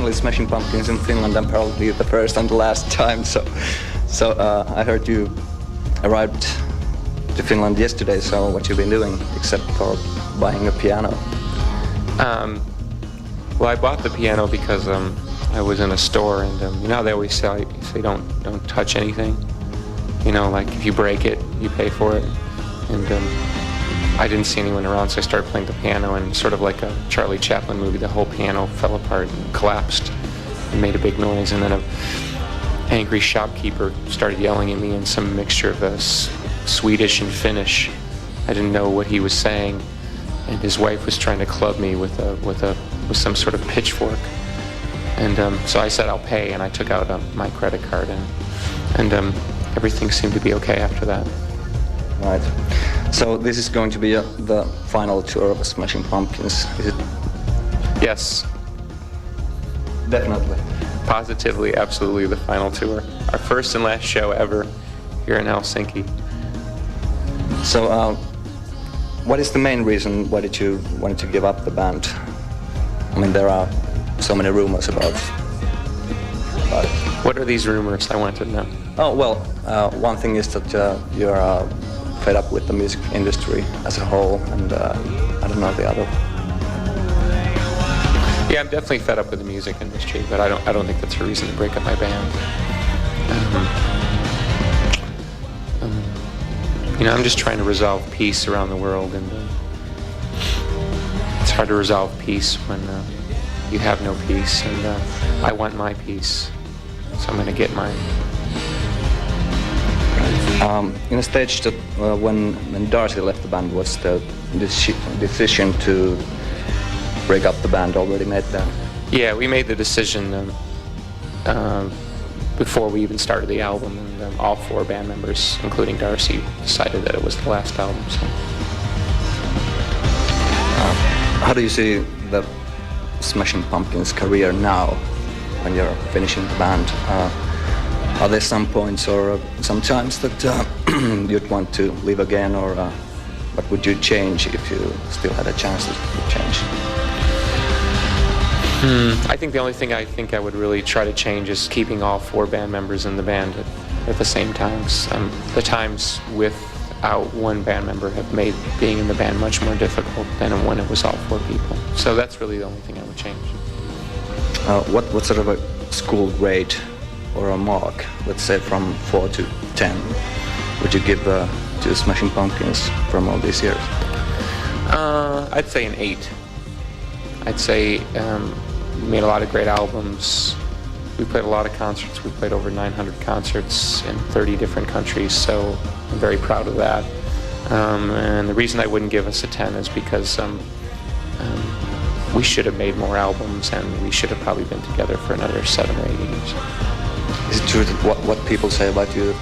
only Smashing Pumpkins in Finland and probably the first and the last time. So I heard you arrived to Finland yesterday. So what you've been doing except for buying a piano? Well, I bought the piano because I was in a store, and you know they always say don't touch anything. You know, like if you break it, you pay for it. And I didn't see anyone around, so I started playing the piano, and sort of like a Charlie Chaplin movie, the whole piano fell apart and collapsed and made a big noise. And then an angry shopkeeper started yelling at me in some mixture of Swedish and Finnish. I didn't know what he was saying, and his wife was trying to club me with some sort of pitchfork. And so I said I'll pay, and I took out my credit card, and everything seemed to be okay after that. Right. So this is going to be the final tour of Smashing Pumpkins, is it? Yes. Definitely. Positively, absolutely the final tour. Our first and last show ever here in Helsinki. So what is the main reason why did you want to give up the band? I mean, there are so many rumors about it. What are these rumors? I want to know. Oh, well, one thing is that you're fed up with the music industry as a whole, and I don't know the other. Yeah, I'm definitely fed up with the music industry, but I don't think that's a reason to break up my band. You know, I'm just trying to resolve peace around the world, and it's hard to resolve peace when you have no peace, and I want my peace, so I'm going to get mine. In a stage that when Darcy left the band, was the decision to break up the band already made then? Yeah, we made the decision before we even started the album, and all four band members, including Darcy, decided that it was the last album. So. How do you see the Smashing Pumpkins' career now when you're finishing the band? Are there some points or some times that you'd want to leave again, or what would you change if you still had a chance to change? I think the only thing I would really try to change is keeping all four band members in the band at the same times. The times without one band member have made being in the band much more difficult than when it was all four people. So that's really the only thing I would change. What sort of a school grade or a mark, let's say from 4 to 10, would you give to Smashing Pumpkins from all these years? I'd say an 8. I'd say we made a lot of great albums. We played a lot of concerts. We played over 900 concerts in 30 different countries, so I'm very proud of that. And the reason I wouldn't give us a 10 is because we should have made more albums, and we should have probably been together for another 7 or 8 years. Is it true that what people say about you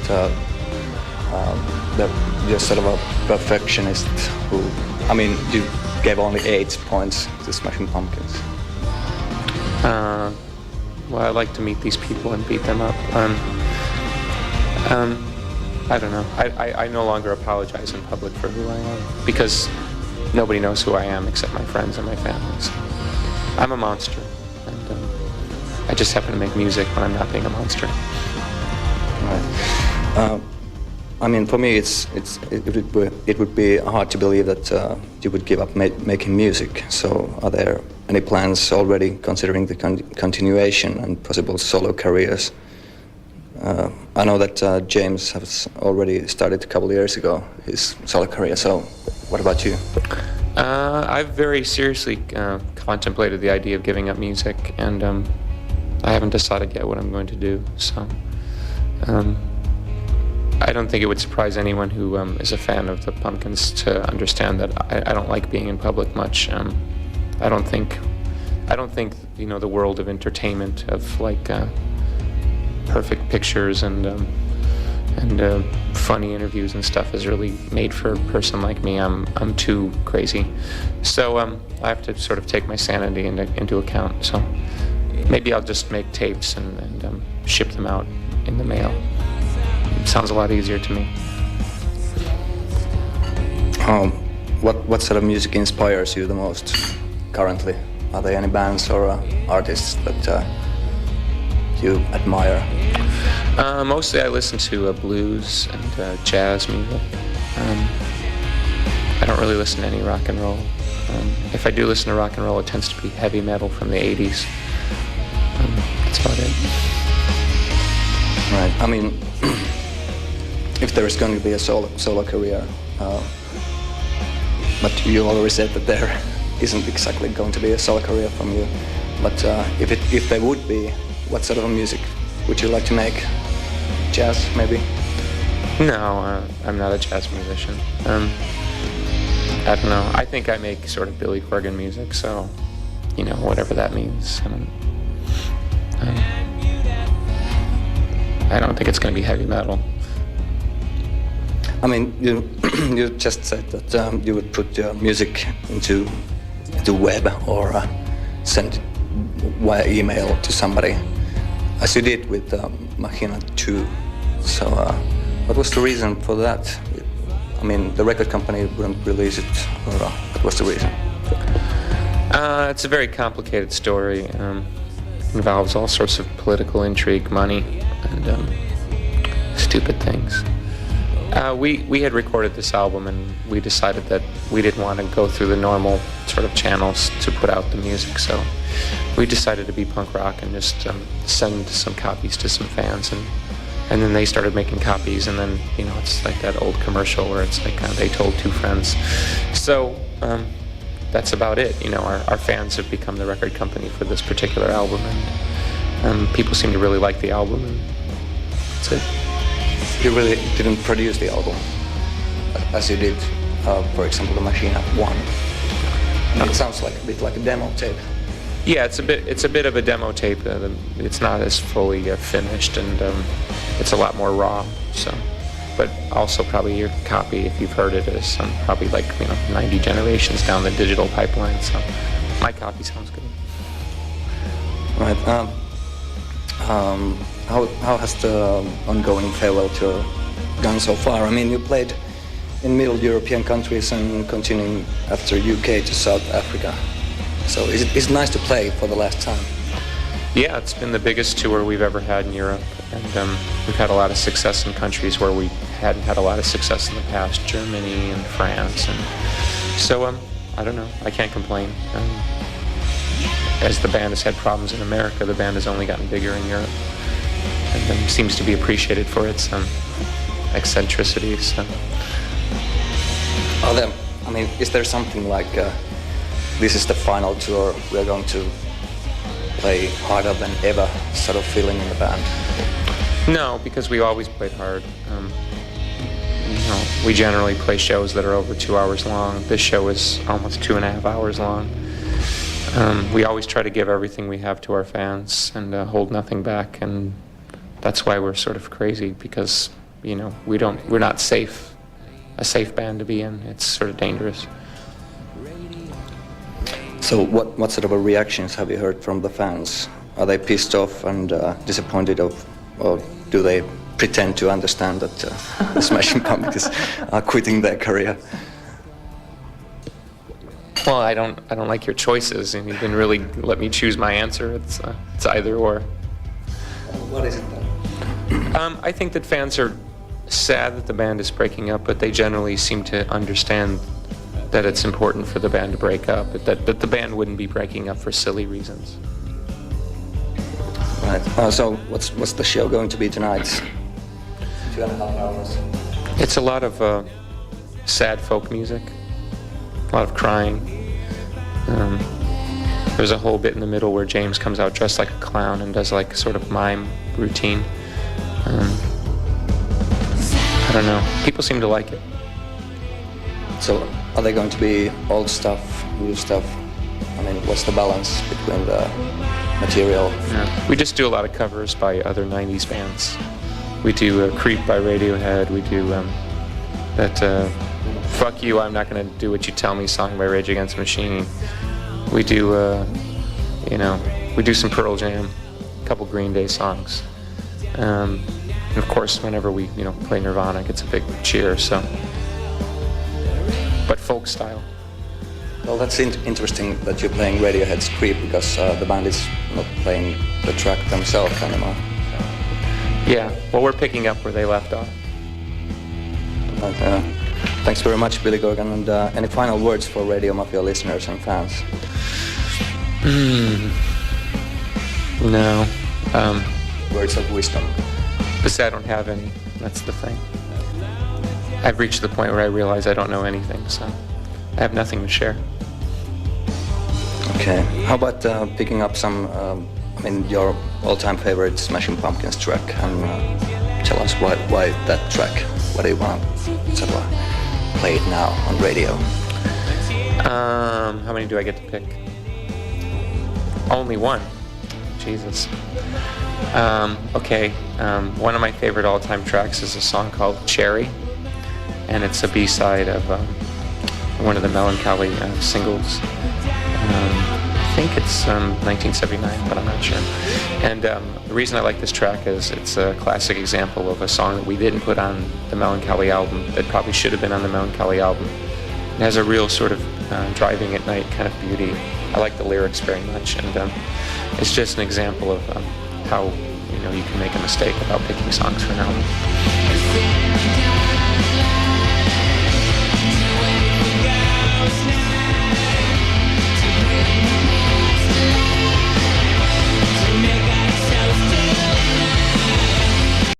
that you're sort of a perfectionist who, I mean, you gave only 8 points to Smashing Pumpkins? Well, I like to meet these people and beat them up. I don't know. I no longer apologize in public for who I am, because nobody knows who I am except my friends and my family. So I'm a monster, and I just happen to make music when I'm not being a monster. Right. I mean, for me, it would be hard to believe that you would give up making music. So, are there any plans already considering the continuation and possible solo careers? I know that James has already started a couple of years ago his solo career. So, what about you? I've very seriously contemplated the idea of giving up music, and I haven't decided yet what I'm going to do. So. I don't think it would surprise anyone who is a fan of the Pumpkins to understand that I don't like being in public much. I don't think you know, the world of entertainment, of like perfect pictures and funny interviews and stuff is really made for a person like me. I'm too crazy, so I have to sort of take my sanity into account. So maybe I'll just make tapes and ship them out in the mail. Sounds a lot easier to me. What sort of music inspires you the most currently? Are there any bands or artists that you admire? Mostly I listen to blues and jazz music. I don't really listen to any rock and roll. If I do listen to rock and roll, it tends to be heavy metal from the 80s. That's about it. Right. I mean, if there is going to be a solo career, but you already said that there isn't exactly going to be a solo career from you. But if there would be, what sort of music would you like to make? Jazz, maybe? No, I'm not a jazz musician. I don't know. I think I make sort of Billy Corgan music, so, you know, whatever that means. I don't think it's going to be heavy metal. I mean, you just said that you would put your music into the web or send it via email to somebody, as you did with Machina 2. So, what was the reason for that? I mean, the record company wouldn't release it, or what was the reason? It's a very complicated story. Involves all sorts of political intrigue, money, and stupid things. We had recorded this album, and we decided that we didn't want to go through the normal sort of channels to put out the music, so we decided to be punk rock and just send some copies to some fans, and then they started making copies, and then, you know, it's like that old commercial where it's like they told two friends. So that's about it. You know, our fans have become the record company for this particular album, and people seem to really like the album, and that's it. You really didn't produce the album, as you did, for example, the Machina 1. It sounds like a bit like a demo tape. Yeah, it's a bit of a demo tape. It's not as fully finished, and it's a lot more raw. So, but also probably your copy, if you've heard it, is probably like 90 generations down the digital pipeline. So, my copy sounds good. Right. How has the ongoing farewell tour gone so far? I mean, you played in Middle European countries and continuing after UK to South Africa. So it's nice to play for the last time. Yeah, it's been the biggest tour we've ever had in Europe, and we've had a lot of success in countries where we hadn't had a lot of success in the past, Germany and France, and so I don't know, I can't complain. As the band has had problems in America, the band has only gotten bigger in Europe, and seems to be appreciated for its eccentricities. So. Is there something like this is the final tour, we're going to play harder than ever sort of feeling in the band? No, because we always played hard. We generally play shows that are over 2 hours long. This show is almost 2.5 hours long. We always try to give everything we have to our fans and hold nothing back, and that's why we're sort of crazy, because we're not a safe band to be in. It's sort of dangerous. So what sort of reactions have you heard from the fans? Are they pissed off and disappointed, or do they pretend to understand that the Smashing Pumpkins are quitting their career? Well, I don't like your choices, and you didn't really let me choose my answer. It's either or. What is it then? I think that fans are sad that the band is breaking up, but they generally seem to understand that it's important for the band to break up, that the band wouldn't be breaking up for silly reasons. Right. So what's the show going to be tonight? 2.5 hours. It's a lot of sad folk music, a lot of crying. There's a whole bit in the middle where James comes out dressed like a clown and does like sort of mime routine. I don't know. People seem to like it. So are they going to be old stuff, new stuff? I mean, what's the balance between the material? Yeah. We just do a lot of covers by other 90s bands. We do Creep by Radiohead. We do that Fuck You, I'm Not Gonna Do What You Tell Me song by Rage Against the Machine. We do, we do some Pearl Jam, a couple Green Day songs. And of course, whenever we, play Nirvana, it gets a big cheer, so. But folk style. Well, that's interesting that you're playing Radiohead's Creep, because the band is not playing the track themselves anymore. Yeah, well, we're picking up where they left off. But, thanks very much, Billy Corgan, and any final words for Radiomafia listeners and fans? No. Words of wisdom. Because I don't have any. That's the thing. I've reached the point where I realize I don't know anything, so I have nothing to share. Okay. How about picking up some, your all-time favorite Smashing Pumpkins track, and tell us why that track? What do you want to play it now on radio? How many do I get to pick? Only one. Jesus. Okay. One of my favorite all-time tracks is a song called Cherry, and it's a B-side of one of the Melancholy singles. I think it's 1979, but I'm not sure. And the reason I like this track is it's a classic example of a song that we didn't put on the Melancholy album that probably should have been on the Melancholy album. It has a real sort of driving at night kind of beauty. I like the lyrics very much, and it's just an example of how you can make a mistake about picking songs for an album.